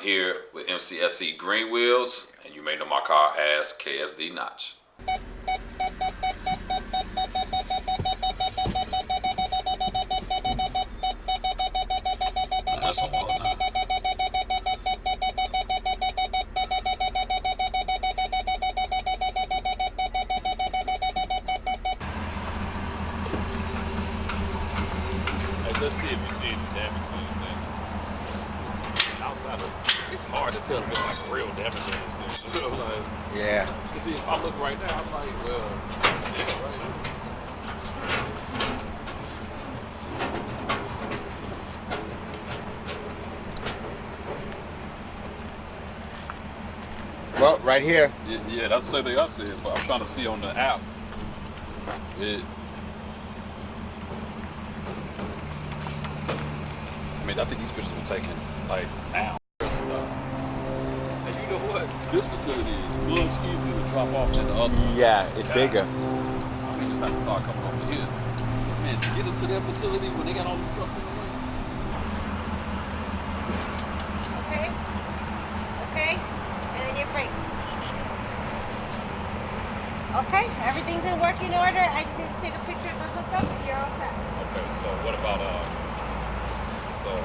here with Mcscgreenwheels, and you may know my car as ksdnotch. That's a lot now. Let's see if you see any damage or anything. Outside of, it's hard to tell if it's like real damage or anything. You know, like, yeah. You see, if I look right now, I'm like, well, yeah, right. Well, right here. Yeah, that's the same thing I said, but I'm trying to see on the app. I mean, I think these pictures were taken like now. And you know what? This facility is much easier to drop off than the other. Yeah, it's bigger. I mean, just have to start coming over here. Man, to get into their facility when they got all the trucks in the way. Okay, and then your brakes. Okay, everything's in working order. I just need to take a picture of the hookup and you're all set. Okay, so what about so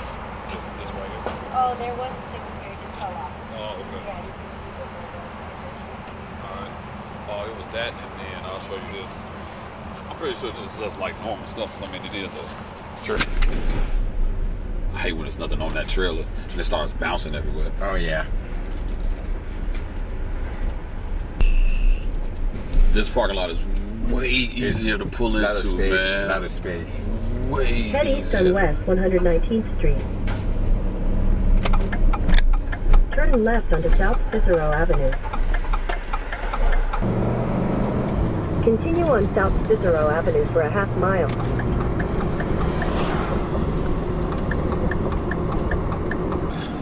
this right here? Oh, there was a sticker here, it just fell off. Oh, okay. Yeah, you can see what it was. Alright. Oh, it was that, and then I'll show you this. I'm pretty sure it's just like normal stuff. I mean, it is a church. I hate when there's nothing on that trailer and it starts bouncing everywhere. Oh, yeah. This parking lot is way easier to pull into, man. A lot of space. Way Head east easier. on West 119th Street. Turn left onto South Cicero Avenue. Continue on South Cicero Avenue for a half mile.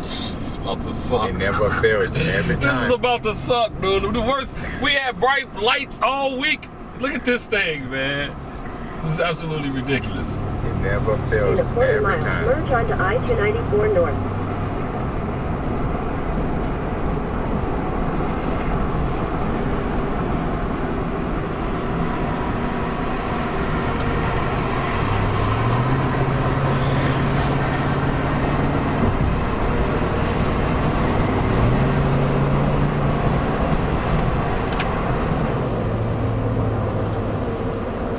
It's about to suck. It never fails every This is time. about to suck, dude. The worst. We had bright lights all week. Look at this thing, man. This is absolutely ridiculous. It never In fails a quarter every mile, time. merge onto I-294 North.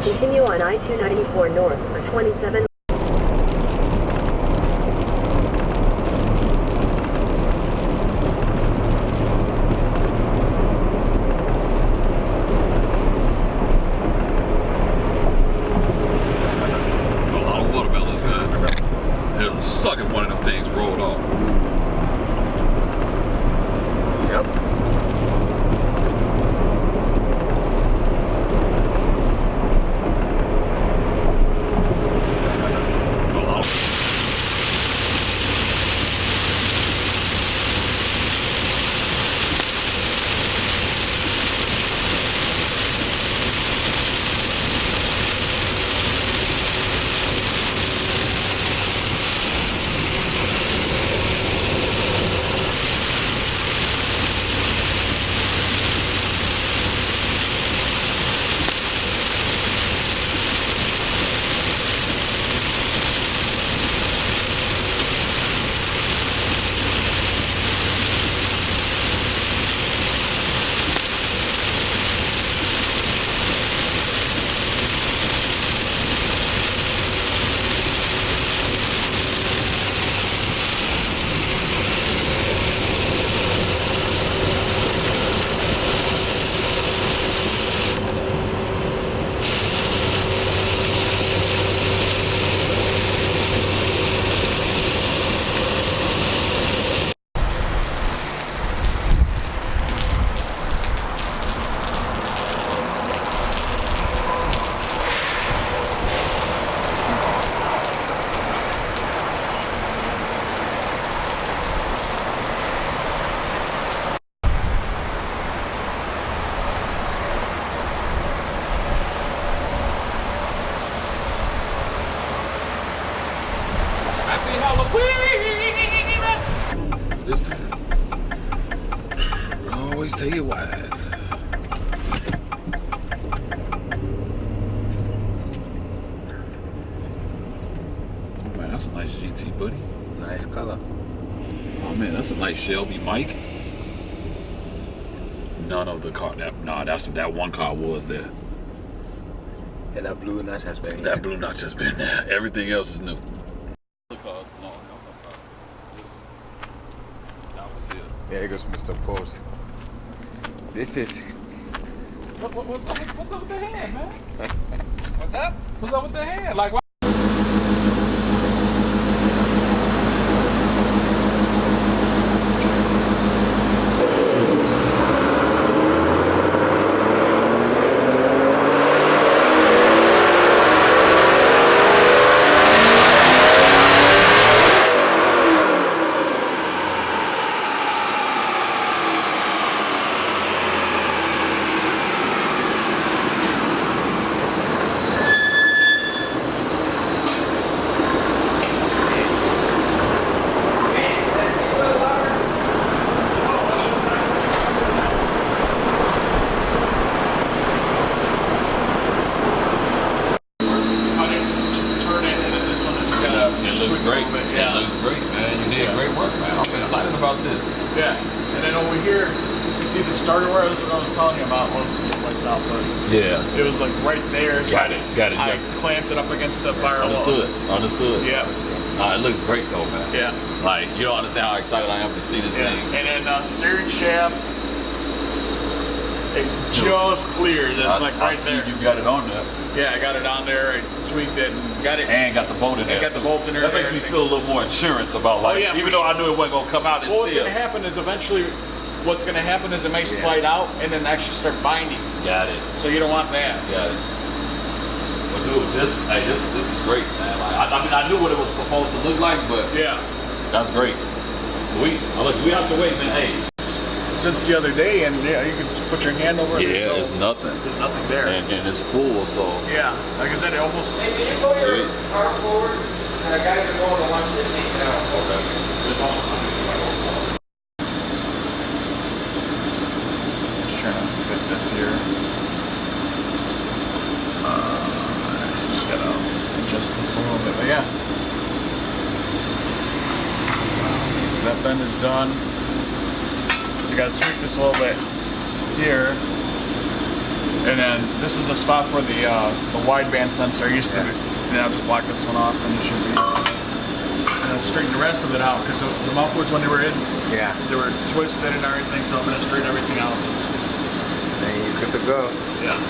Continue on I-294 North for 27 A lot of watermelons, man. It'll suck if one of them things rolled off. Yep. A lot of Happy Halloween! this time. stay wide. Oh man, that's a nice GT, buddy. Nice color. Oh man, that's a nice Shelby Mike. None of the car that one car was there. Yeah, that blue notch has been. That blue notch has been there. Everything else is new. Yeah, it goes Mr. Post. This is. What's up with the hand, man? What's up? What's up with the hand? Like, why? Yeah. It was like right there. So Got it. I clamped it up against the firewall. Understood. Yeah. It looks great though, man. Yeah. Like, you don't understand how excited I am to see this thing. And then steering shaft, it just cleared. It's like right there. You got it on there. Yeah, I got it on there. I tweaked it and got it. And got the bolt in there. Got the bolt in there. That makes me feel a little more insurance about life. Even though I knew it wasn't gonna come out, what's gonna happen is eventually. What's going to happen is it may slide out and then actually start binding. Got it. So you don't want that. Got it. But dude, this is great, man. Like, I mean, I knew what it was supposed to look like, but yeah, that's great. Sweet. We have to wait, man. Hey. Since the other day, and yeah, you can put your hand over it. Yeah, there's nothing. There's nothing there. And it's full, so. Yeah, like I said, it almost. Hey, can you pull your car forward? Guys are going to lunch and taking out. Okay. This here. Just gotta adjust this a little bit, but yeah. That bend is done. You gotta tweak this a little bit here. And then this is the spot for the wideband sensor. Used to be. And I'll just block this one off and it should be. And I'll straighten the rest of it out because the mufflers when they were in, they were twisted and everything, so I'm gonna straighten everything out. And he's good to go. Yeah.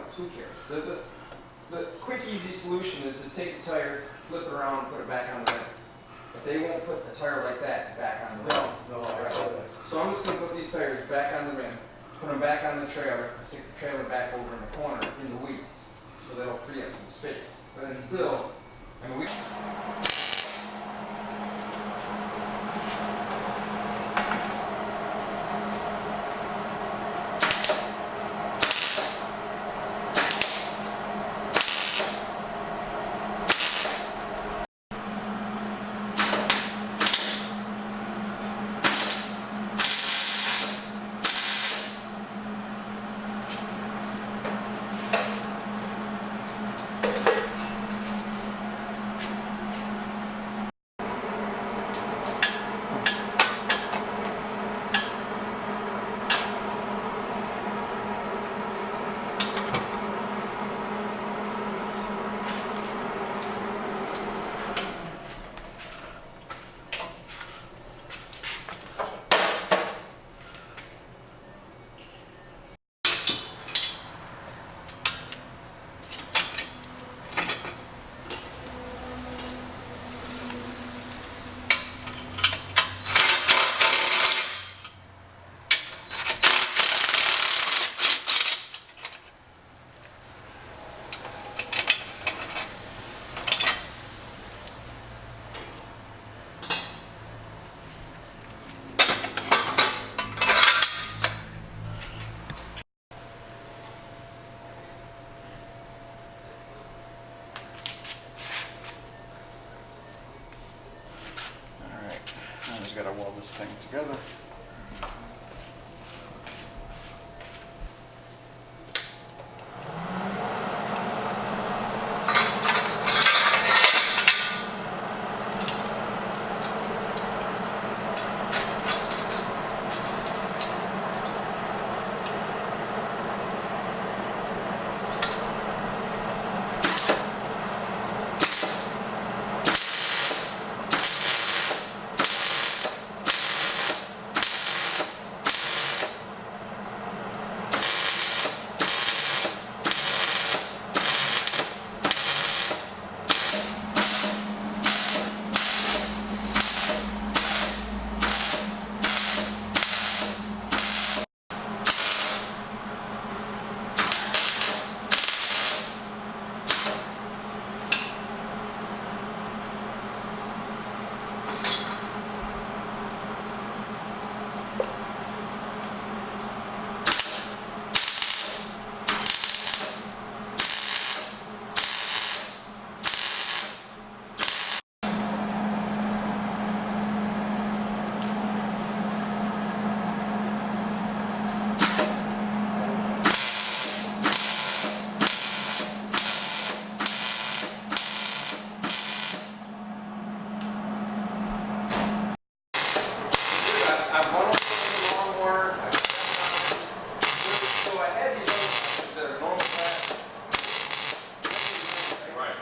knows? Who cares? The quick, easy solution is to take the tire, flip it around, and put it back on the rim. But they won't put a tire like that back on the rim. No, Right. So I'm just going to put these tires back on the rim, put them back on the trailer, and stick the trailer back over in the corner in the weeds. So that'll free up some space. But it's still, I mean, we... I just gotta weld this thing together. I've run over the lawnmower, I've so I had these other ones that are normal glasses. Right.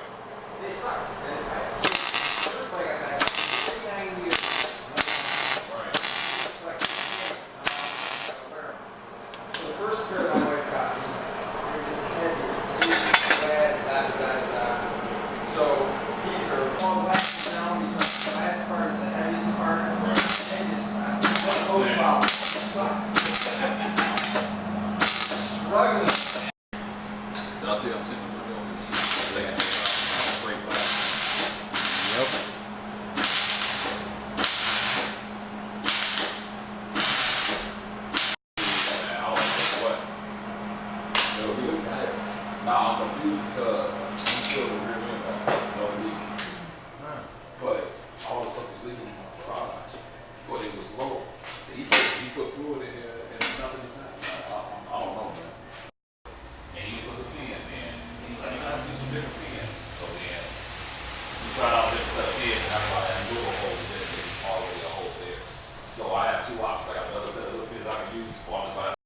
They suck. And first I got back 39 years. Right. It's like, I wear them. So the first pair my wife got me, they're just heavy. So these are all glasses now because the last part is the heaviest part. And just, those problems sucks. Struggling. Did I tell you I'm sitting in the windows and he's taking a break back? I was like, what? No, we looked at it. Nah, I'm confused because I'm still the rear end back. No leak. But all the stuff was leaking in my garage. But it was low. He put fluid in there and nothing is happening. I don't know, man. And he put the pins in. He was like, you gotta do some different pins. So then we tried out different set of pins and that's why I had a little hole in there. There's already a hole there. So I have two options. I got another set of little pins I can use. Or I'm just gonna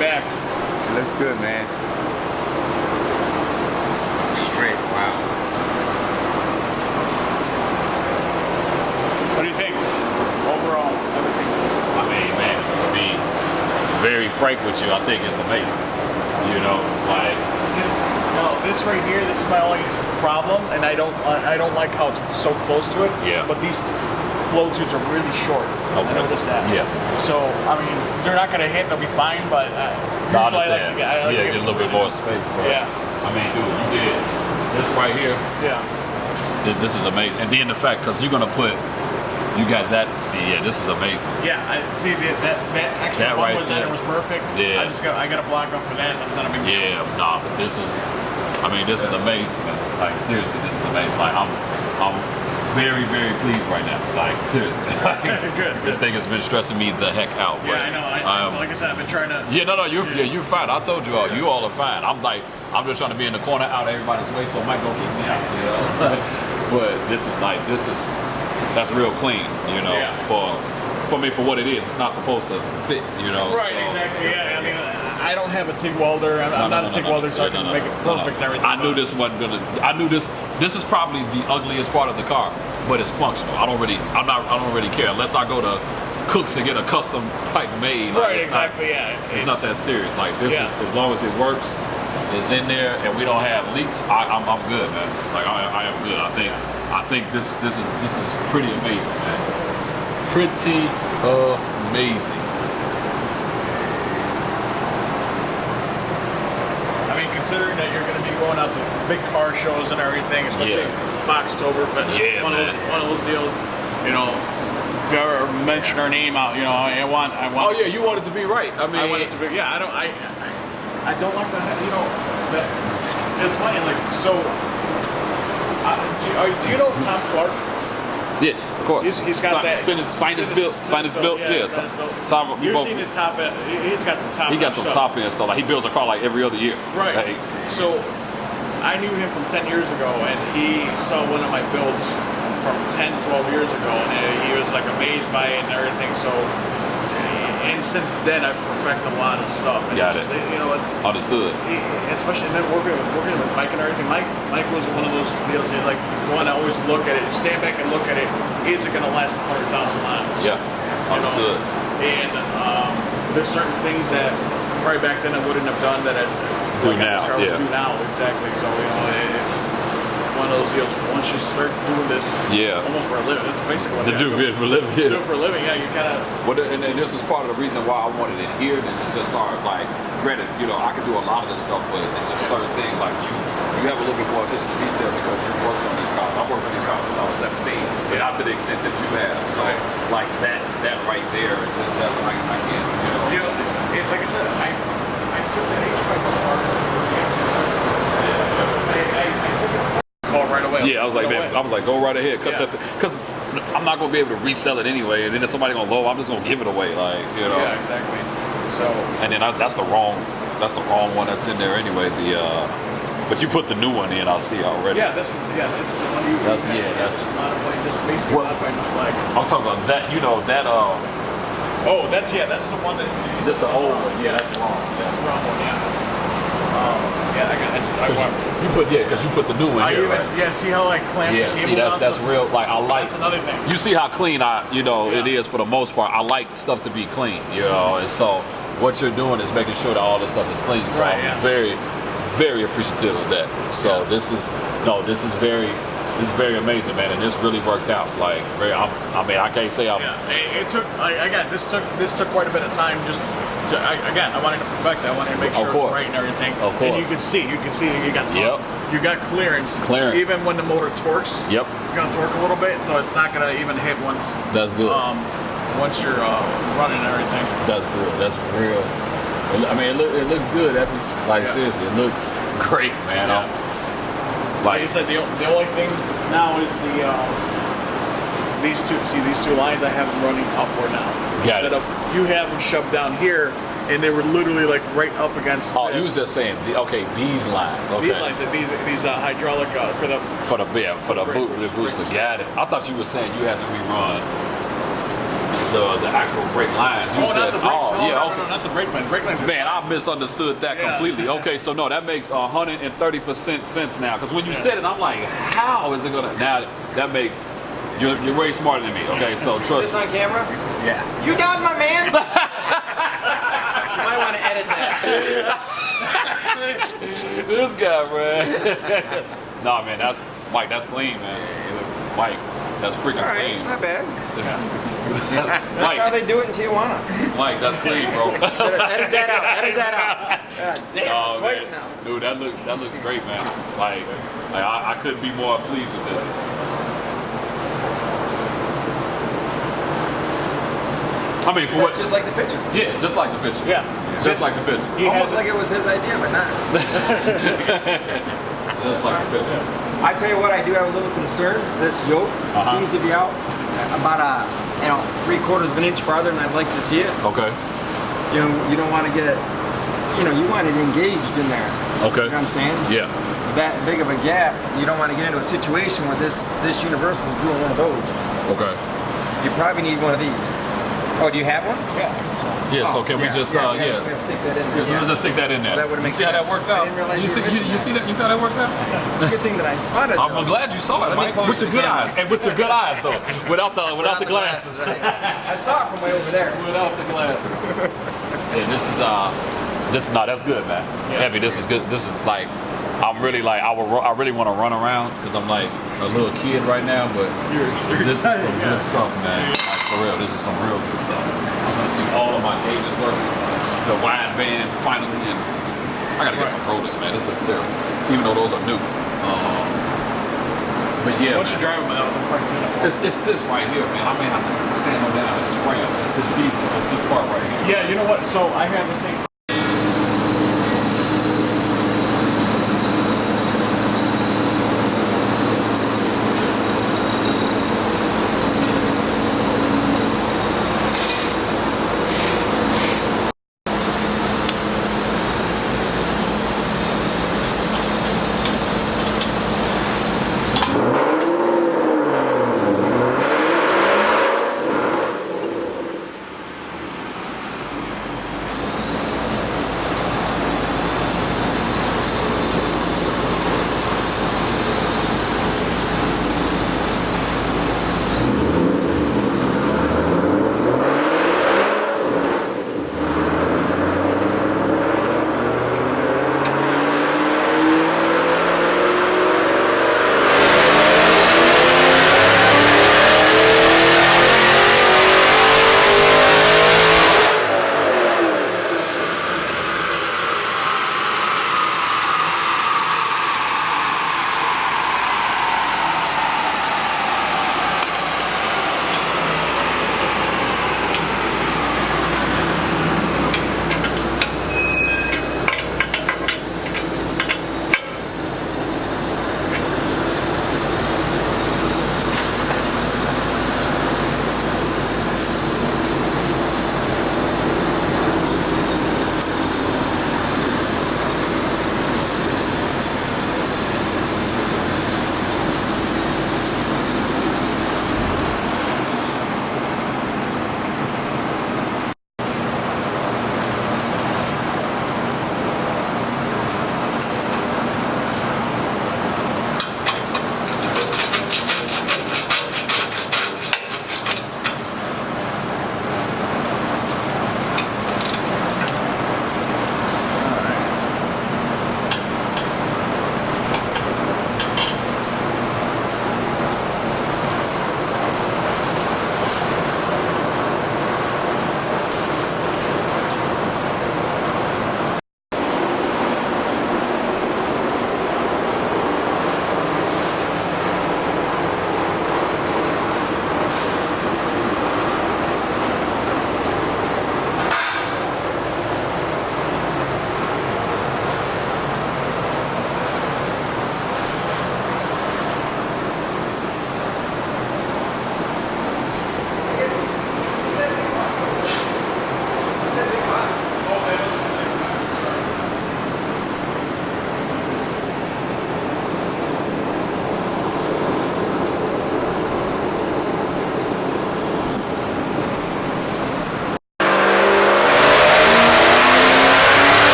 back. It looks good, man. Straight, wow. What do you think? Overall, everything. I mean, man, to be very frank with you, I think it's amazing. You know, like This right here, this is my only problem, and I don't like how it's so close to it. Yeah. But these flow tubes are really short. Okay. I noticed that. Yeah. So I mean, they're not gonna hit; they'll be fine. But I usually understand. I like to get Get a little bit more space. Bro. Yeah. I mean, dude, you did this right here. Yeah. This is amazing. And then the fact, because you're gonna put, you got that. See, yeah, this is amazing. Yeah, I see that actually That one right was in there. it was perfect. Yeah. I got a block off for that. That's not a big deal. Yeah, nah, but this is, I mean, this is amazing, man. Like, seriously, this is amazing. Like, I'm very, very pleased right now. Like, seriously. Good. This thing has been stressing me the heck out. Yeah, I know. Like I said, I've been trying to. Yeah, no, you're fine. I told you all, you all are fine. I'm just trying to be in the corner out of everybody's way, so Mike don't kick me out, you know. But that's real clean, you know, Yeah. for me, for what it is. It's not supposed to fit, you know. Right, so. exactly. Yeah, I mean, I don't have a TIG welder. I'm not a TIG welder, so I can make it perfect and everything. I knew this wasn't gonna. I knew this. This is probably the ugliest part of the car, but it's functional. I don't really care unless I go to Cooks and get a custom pipe made. Like, Right, exactly. It's not that serious. Like this Yeah. is, as long as it works, it's in there, and we don't have leaks. I'm good, man. Like I am good. I think this is pretty amazing, man. Pretty amazing. I mean, considering that you're going to be going out to big car shows and everything, especially Foxtoberfest, Yeah, one of those deals. You know, if you ever mention our name out, you know, I want. Oh yeah, you want it to be right. I mean, I want it to be. Yeah, I don't like that. You know, it's funny. Like, so, do you know Tom Clark? Yeah, of course. He's got that. Sinus built. Yeah, Tom. You've seen his top end. He's got some top. He got some top end stuff. Like he builds a car like every other year. Right. Like, So I knew him from 10 years ago, and he saw one of my builds from 10, 12 years ago, and he was like amazed by it and everything. So, and since then I've perfected a lot of stuff. And Got it's just, it. you know, it's understood. especially then working with Mike and everything. Mike was one of those deals. He's like one I always look at it, stand back and look at it. Is it going to last 100,000 miles? Yeah, understood. And there's certain things that probably back then I wouldn't have done that I Do now, yeah. do now, exactly. So you know, it's one of those deals. Once you start doing this, almost for a living, it's basically what To do it for a living. do it for a living. Yeah, you kind of. Well, and this is part of the reason why I wanted it here to just start. Like, granted, you know, I can do a lot of this stuff, but it's just certain things like you have a little bit more attention to detail because you've worked on these cars. I've worked on these cars since I was 17, but not to the extent that you have. So, like that right there, just that I can't, you know. Like I said, I took that H-pipe apart. I took it apart. Call right away. Yeah, I was like, man, I was like, go right ahead, cut that, because I'm not gonna be able to resell it anyway, and then if somebody gonna low, I'm just gonna give it away, like, you know. Yeah, exactly. So. And then that's the wrong one that's in there anyway. But you put the new one in, I see already. Yeah, this is the one you. That's modifying, just basically modifying the flag. I'm talking about that. You know that. Oh, that's the one that. That's the old one. Yeah, that's wrong. That's the wrong one. Yeah. Yeah, Because you put the new one here, right? Yeah, see how I clamp Yeah, the see, cable that's down? real. Like I like. That's another thing. You see how clean it is for the most part. I like stuff to be clean, you know, and so what you're doing is making sure that all this stuff is clean. So Right, I'm yeah. very, very appreciative of that. So this is very amazing, man, and this really worked out. Like, I can't say I'm. Yeah, it took. Again, this took quite a bit of time. Just to, I wanted to perfect it. I wanted to make sure it was right and everything. Of course. And you can see that you got Yep. you got clearance. Even when the motor torques. Yep. It's gonna torque a little bit, so it's not gonna even hit once. That's good. Once you're running and everything. That's good. That's real. I mean, it looks good. Seriously, it looks great, man. Yeah. Like I said, the only thing now is these two lines I have them running upward now. Got Instead it. of you have them shoved down here, and they were literally like right up against. Oh, this. you was just saying, these lines. Okay. These lines, these hydraulic for the booster. Got it. I thought you were saying you had to rerun the actual brake lines. You said, Yeah, no, okay. not the brake lines. Brake lines are Man, I misunderstood that Yeah. completely. Okay, so no, that makes 130% sense now. Because when you said it, I'm like, how is it gonna? Now that makes you're way smarter than me. Okay, so Is trust this me. on camera? Yeah. You done, my man? You might want to edit that. This guy, man. Nah, man, that's Mike. That's clean, man. Mike, that's freaking All right, clean. it's not bad. This- That's how Mike, they do it in Tijuana. Mike, that's clean, bro. Edit that out. Edit that out. God damn, Oh, twice man. now. Dude, that looks great, man. Like I couldn't be more pleased with this. I mean, for what? Just like the picture. Yeah, just like the picture. Yeah. Just like the picture. Almost like it was his idea, but not. Just like the picture. I tell you what, I do have a little concern. This yoke seems to be out about a 3/4 of an inch farther than I'd like to see it. Okay. You know, you don't want to get, you want it engaged in there. Okay. You know what I'm saying? Yeah. That big of a gap, you don't want to get into a situation where this Universal is doing one of those. Okay. You probably need one of these. Oh, do you have one? Yeah. Yeah. So can we just we're gonna stick that in there. Let's just stick that in there. Well, that would've you made see how that sense. worked I out? didn't realize you you see, were missing you see that? You see how that worked out? It's a good thing that I spotted. I'm though. glad you saw it, Let me Mike. close With your the good camera. eyes, and with your good eyes though, without the glasses. Right. I saw it from way over there. Without the glasses. Yeah, this is that's good, man. Heavy, this is good. This is like, I'm really like, I really want to run around because I'm like a little kid right now, but this is some good stuff, man. Like for real, this is some real good stuff. I'm gonna see all of my gauges working, the wide band finally, and I gotta get some rollers, man. This looks terrible, even though those are new. But yeah, Once you drive them out, they're quite good. it's this right here, man. I may have to sand them down and spray them. It's this part right here. Yeah, you know what? So I have the same.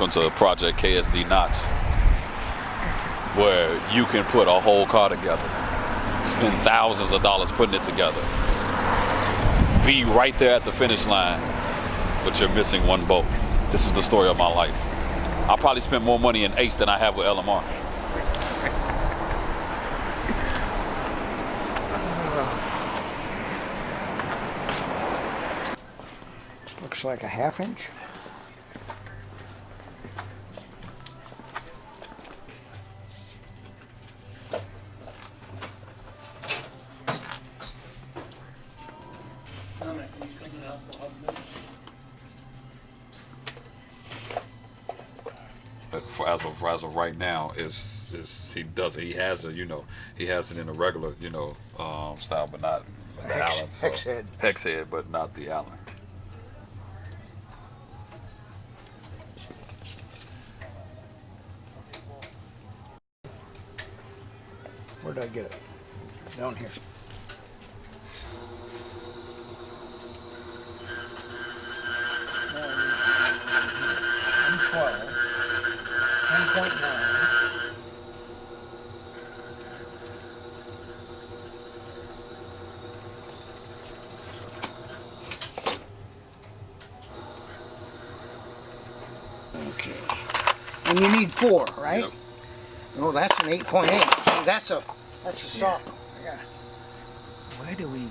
welcome to Project ksdnotch, where you can put a whole car together, spend thousands of dollars putting it together, be right there at the finish line, but you're missing one bolt. This is the story of my life. I probably spent more money in Ace than I have with LMR. Looks like a 1/2 inch. As of right now, he has it in a regular style, but not the Allen. So, hex head, but not the Allen. Where did I get it? Down here. M12, 10.9. Okay. And you need 4, right? Yep. Oh, that's an 8.8. See, that's a soft one. Yeah. Why do we?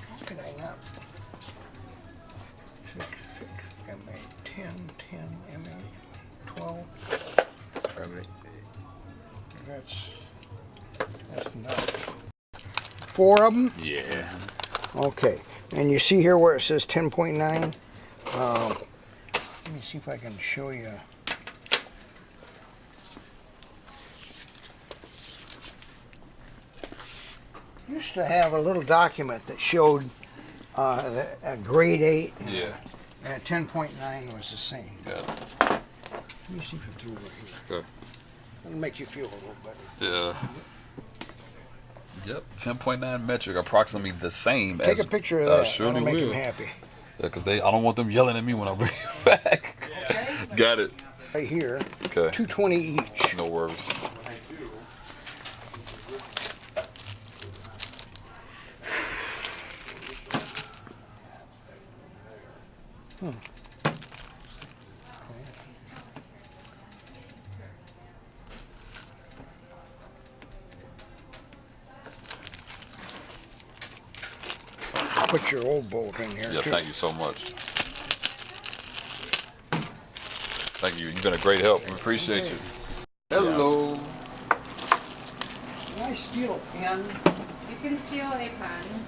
How can I not? 6, M8, 10, M8, 12. It's probably That's not. 4 of them? Yeah. Okay. And you see here where it says 10.9? Let me see if I can show you. Used to have a little document that showed a grade 8 Yeah. and a 10.9 was the same. Yeah. Let me see if it's over here. Good. It'll make you feel a little better. Yeah. Yep. 10.9 metric, approximately the same. Take a picture of that. Surely That'll make will. them happy. Yeah, because I don't want them yelling at me when I bring it back. Okay. Got it. Right here, Okay. 220 each. No worries. Put your old bolt in here Yeah, too. thank you so much. Thank you. You've been a great help. We appreciate you. Hello. Can I steal a pen? You can steal a pen.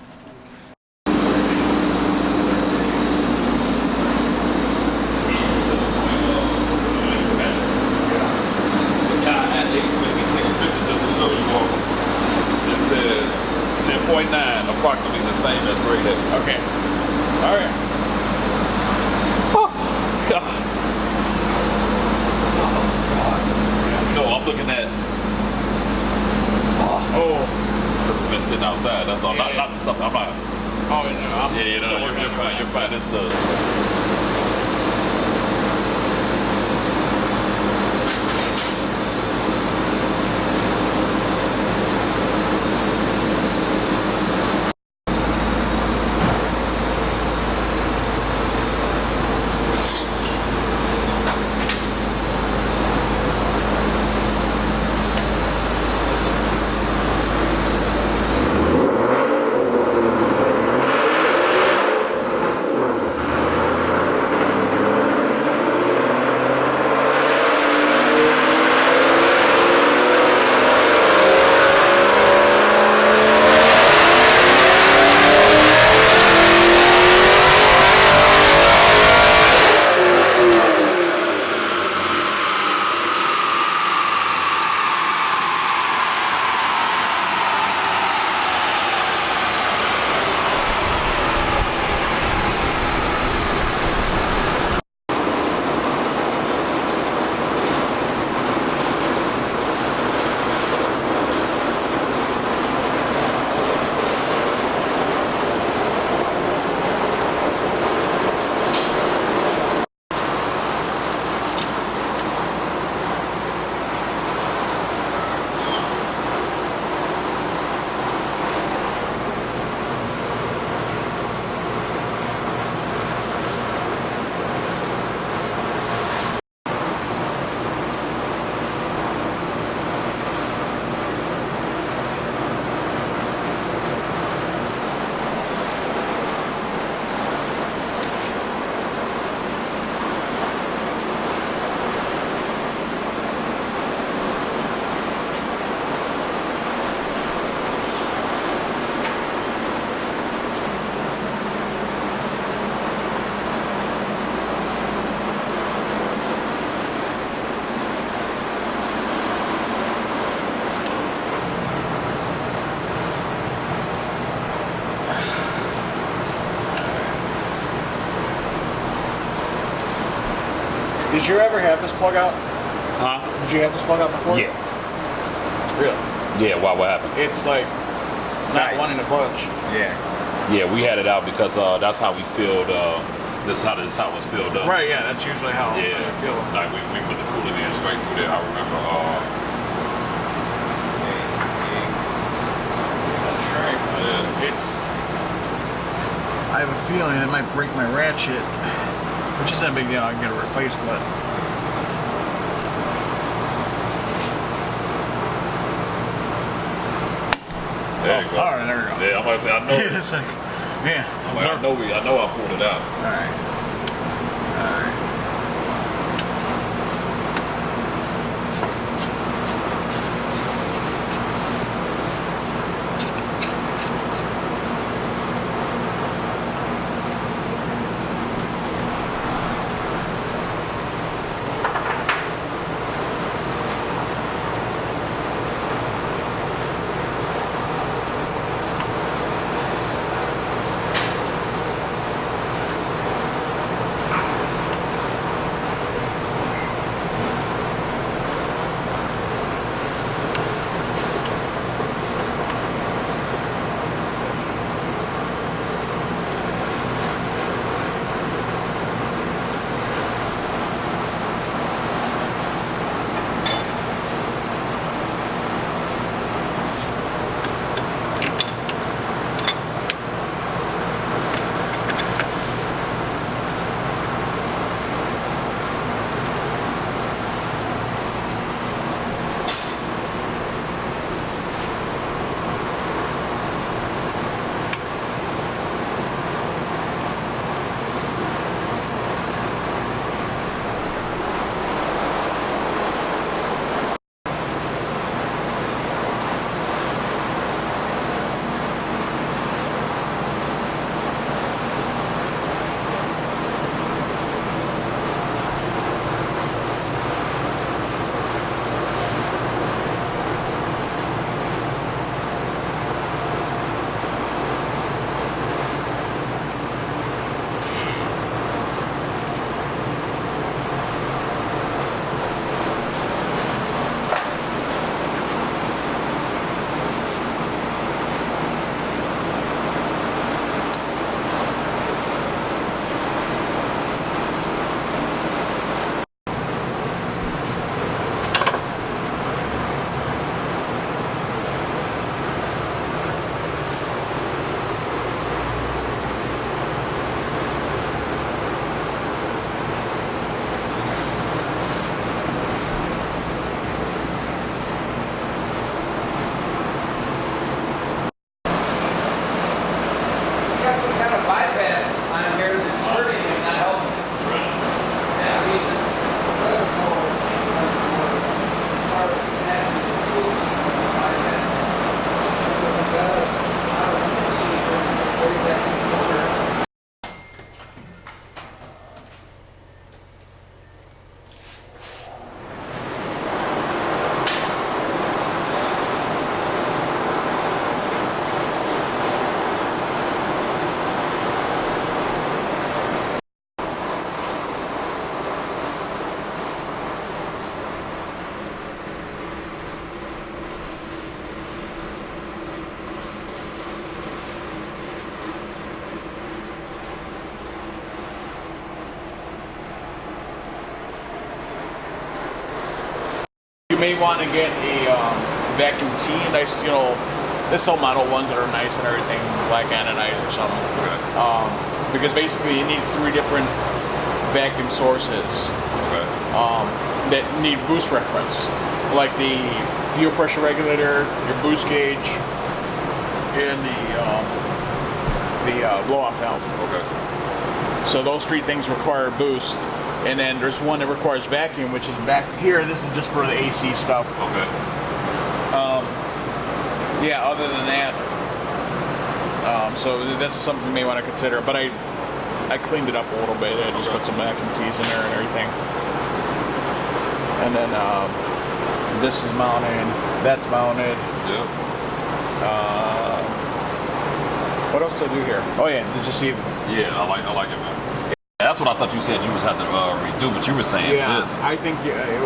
It says 10.9, approximately the same as grade 8. Okay. All right. Oh, God. No, I'm looking at. Oh. Because it's been sitting outside. That's all. Yeah, Not the stuff. I'm not. Oh, no. I'm Yeah, no, you're fine. You're fine. It's the. Did you ever have this plug out? Huh? Did you have this plug out before? Yeah. Really? Yeah, why? What happened? It's like not Tight. wanting to budge. Yeah. Yeah, we had it out because that's how we filled. This is how it was filled up. Right, yeah, that's usually how Yeah. I feel. Like we put the coolant in straight through there. I remember. Yeah. It's. I have a feeling it might break my ratchet, which isn't a big deal. I can get it replaced, but. There you go. All right, there we go. Yeah, I'm about to say I know. It's like, yeah. I'm like, I know I pulled it out. All right. All right. You may want to get a vacuum T, nice, there's some model ones that are nice and everything, black anodized or something. Okay. Because basically you need 3 different vacuum sources Okay. that need boost reference, like the fuel pressure regulator, your boost gauge, and the blow-off valve. Okay. So those 3 things require boost. And then there's one that requires vacuum, which is back here. This is just for the AC stuff. Okay. Yeah, other than that, so that's something you may want to consider. But I cleaned it up a little bit. I just put some vacuum tees in there and everything. And then this is mounted. That's mounted. Yep. What else did I do here? Oh yeah, did you see? Yeah, I like it, man. That's what I thought you said you was have to redo, but you were saying Yeah, this. I think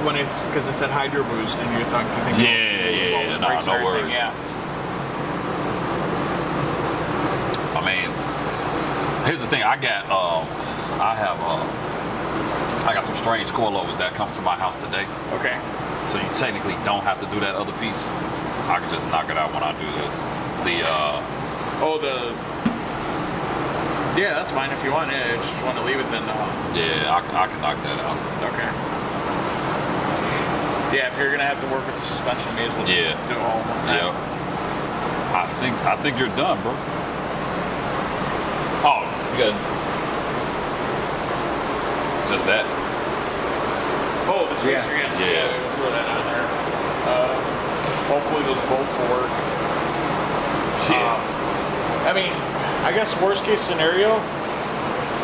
when it's because it said Hydro Boost, and you thought you think Yeah. No, brakes no and everything, worries. yeah. I mean, here's the thing. I got some strange coilovers that come to my house today. Okay. So you technically don't have to do that other piece. I can just knock it out when I do this. Yeah, that's fine if you want. Yeah, if you just want to leave it, then. Yeah, I can knock that out. Okay. Yeah, if you're gonna have to work with the suspension, may as well just do it all one time. Yeah. I think you're done, bro. Oh, you got just that. Oh, the switcher, yes. Yeah. Throw that on there. Hopefully those bolts will work. I mean, I guess worst case scenario,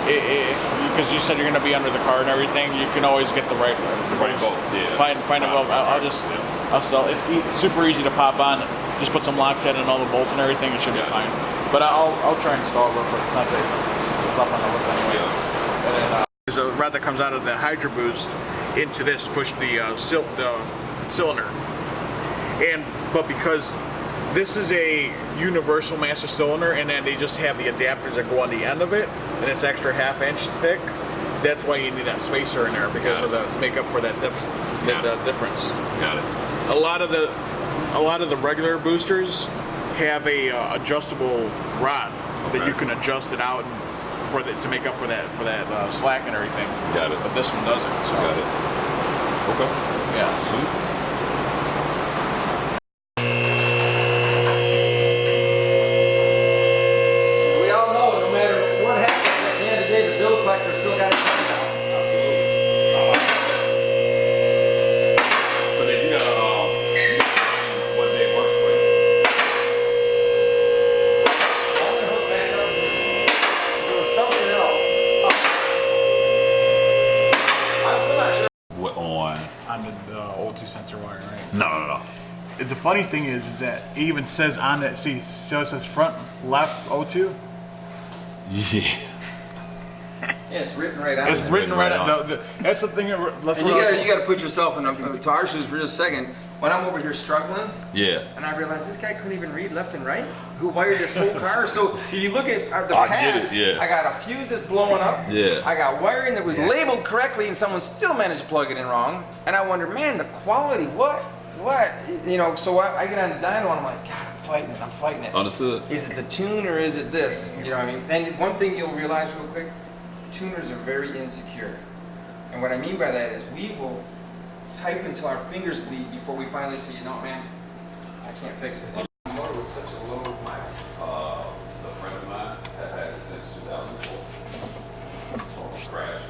because you said you're going to be under the car and everything, you can always get the right bolt. Yeah. Find a bolt. I'll sell. It's super easy to pop on. Just put some Loctite and all the bolts and everything. It should be fine. But I'll try and install it real quick. It's not that it's stuff on the list anyway. Yeah. And then, there's a rod that comes out of the Hydro Boost into this, push the cylinder. But because this is a universal master cylinder, and then they just have the adapters that go on the end of it, and it's extra ½ inch thick. That's why you need that spacer in there because to make up for that difference. Got it. A lot of the regular boosters have a adjustable rod that you can adjust it out to make up for that slack and everything. Got it. But this one doesn't. So. Got it. Okay. Yeah. Sweet. Sensor wire, right? No. The funny thing is that it even says on it. See, so it says front left O2. Yeah. Yeah, it's written right on. It's written right on. That's the thing. And you got to put yourself in to our shoes for just a second. When I'm over here struggling, and I realized this guy couldn't even read left and right. Who wired this whole car? So if you look at the past, I got a fuse that's blowing up. Yeah. I got wiring that was labeled correctly, and someone still managed to plug it in wrong. And I wonder, man, the quality, what? You know, so I get on the dyno and I'm like, God, I'm fighting it. Understood. Is it the tune or is it this? You know what I mean? And one thing you'll realize real quick, tuners are very insecure. And what I mean by that is we will type until our fingers bleed before we finally say, you know, man, I can't fix it. The motor was such a low mileage. A friend of mine has had it since 2004. Total crash.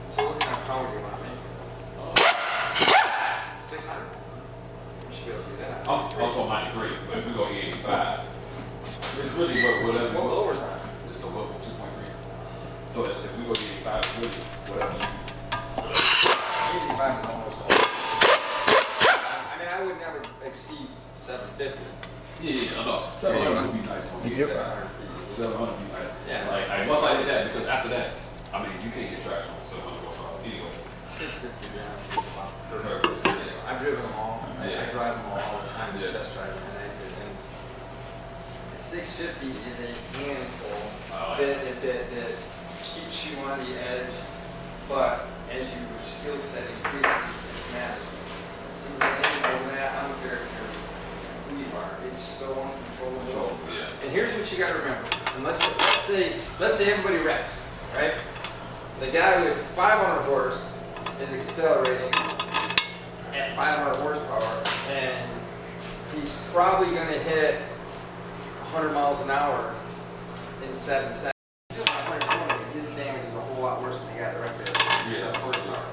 So what kind of power do you want, man? 600? We should be able to do that. I'm also 93, but if we go 85, it's really whatever. What lowers on it? It's the local 2.3. So if we go 85, it's really whatever you. 85 is almost all. I mean, I would never exceed 750. Yeah, I know. 700 would be nice. 700 would be nice. Yeah. Like once I hit that, because after that, I mean, you can't get traction on 700 horsepower anyway. 650 grams. I've driven them all. I drive them all the time. Just test driving, and the 650 is a handful that keeps you on the edge, but as your skill set increases, it's magic. It seems like anything that I don't care who you are. It's so uncontrollable. And here's what you got to remember. And let's say everybody wrecks, right? The guy with 500 horse is accelerating at 500 horsepower, and he's probably going to hit 100 miles an hour in 7 seconds. 120, his damage is a whole lot worse than the guy that wrecked there. Yeah, that's horsepower.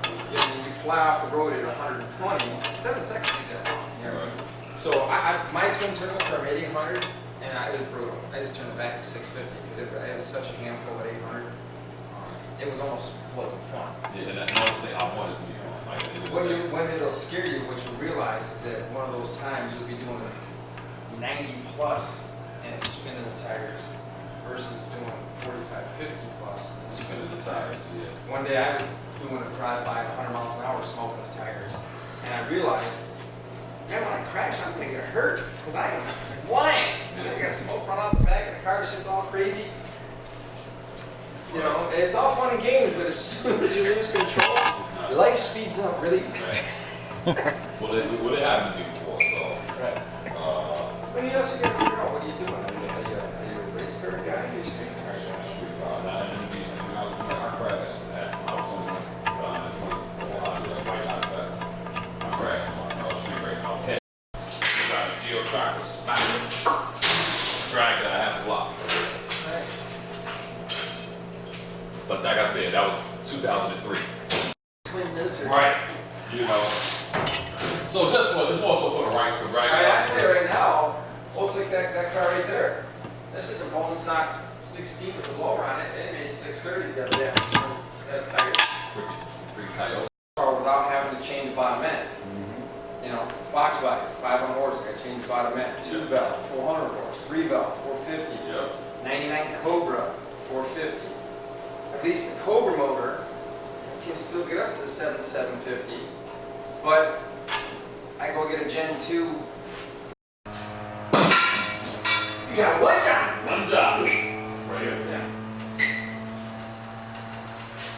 You fly off the road at 120, 7 seconds ain't that long. You know? So my twin turbo car made 800, and it was brutal. I just turned it back to 650 because it was such a handful at 800. It was wasn't fun. Yeah, and that's the thing I wanted to be fun. Like, when it'll scare you, what you'll realize is that one of those times you'll be doing 90 plus and it's spinning the tires. versus doing 45, 50 plus and spinning the tires. Yeah. One day I was doing a drive-by at 100 miles an hour smoking the tires, and I realized, man, when I crash, I'm gonna get hurt because I am flying. I got smoke run out the back of the car, shit's all crazy. You know, and it's all fun and games, but as soon as you lose control, your life speeds up really fast. Well, it happened to me before, so. Right. But you also got to figure out what are you doing. Are you a race car guy or are you a street car guy? Now, in the beginning, when I was doing my crash, I was only 24 right out of that. I crashed on my street race. I was heavy. Got a geo tracker, smacked it, dragged it a half a block. But like I said, that was 2003. Twin this or Right. You know. So just for, it's more so for the rights of right. I say right now, well, it's like that car right there. That's just a bonus stock 16 with the blower on it. It made 630 the other day. That tire. Freaking coyote. Without having to change the bottom end. You know, Foxbody, 500 horse, I got to change the bottom end. 2 valve, 400 horse, 3 valve, 450. Yep. 99 Cobra, 450. At least the Cobra motor can still get up to the 750, but I go get a Gen 2. You got one job. One job. Right here. Yeah.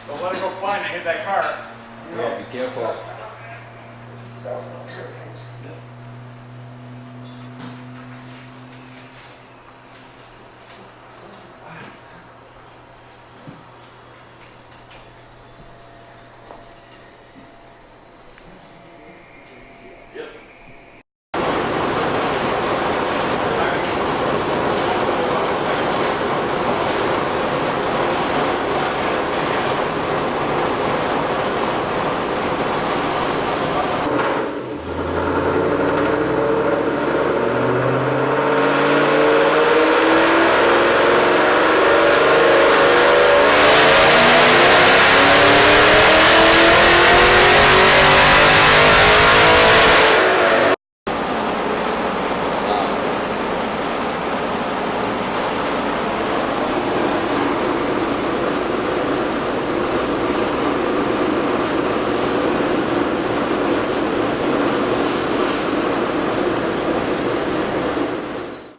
Don't let it go flying and hit that car. Yeah, be careful. 50,000